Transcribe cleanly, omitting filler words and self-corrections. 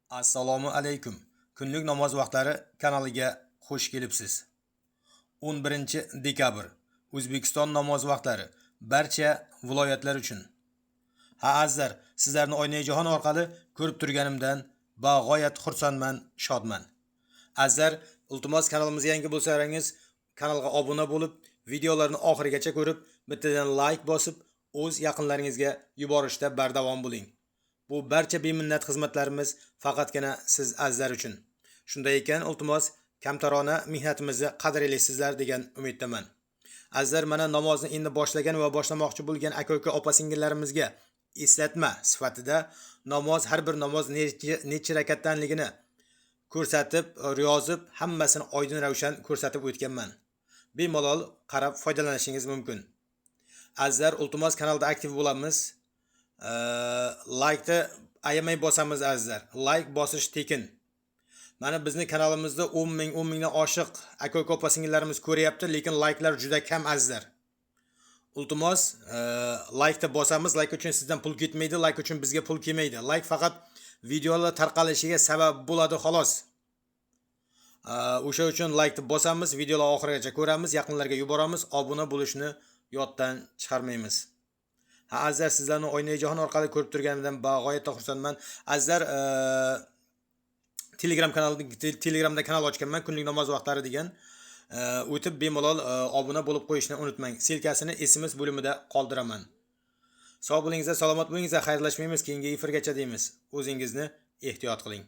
Assalomu alaykum. Kunlik namoz vaqtlari kanaliga xush kelibsiz. 11-dekabr. O'zbekiston namoz vaqtlari barcha viloyatlar uchun. Ha azizlar, sizlarni Oynai-jahon orqali ko'rib turganimdan bag'oyat xursandman, shodman. Azizlar, iltimos kanalimizga yangi bo'lsangiz, kanalga obuna bo'lib, videolarni oxirigacha ko'rib, bittadan like bosib, o'z yaqinlaringizga yuborishda bardavom bo'ling. Bu barcha beminnat xizmatlarimiz faqatgina siz azizlar uchun. Shunday ekan, iltimos kamtarona mehnatimizni qadrlaysizlar degan umiddaman. Azizlar, mana namozni endi boshlagan va boshlamoqchi bo'lgan aka-uka, opa-singillarimizga eslatma sifatida namoz, har bir namoz necha rakatdanligini ko'rsatib, yozib, hammasini oydin ravshan ko'rsatib o'tganman. Bemalol qarab foydalanishingiz mumkin. Azizlar, iltimos kanalda aktiv bo'lamiz. Like'ni ayamay bosamiz azizlar. Like bosish tekin. Mana bizni kanalimizda 10 mingdan oshiq aka-uka, opa-singillarimiz ko'ryapti, lekin like'lar juda kam azizlar. Iltimos, like'ni bosamiz. Like uchun sizdan pul ketmaydi, like uchun bizga pul kelmaydi. Like faqat videolar tarqalishiga sabab bo'ladi xolos. O'sha uchun like'ni bosamiz, videolar oxirigacha ko'ramiz, yaqinlarga yuboramiz, obuna bo'lishni yoddan chiqarmaymiz. Azizlar, sizlarni Oynai-jahon orqali ko'rib turganimdan bag'oyat xursandman. Azizlar, Telegramda kanal ochganman, kunlik namoz vaqtlari degan. O'tib bemalol obuna bo'lib qo'yishni unutmang. Silkasini SMS bo'limida qoldiraman. Sog' bo'lingizlar, salomat bo'lingizlar, xayrlashmaymiz, keyingi efirgacha deymiz. O'zingizni ehtiyot qiling.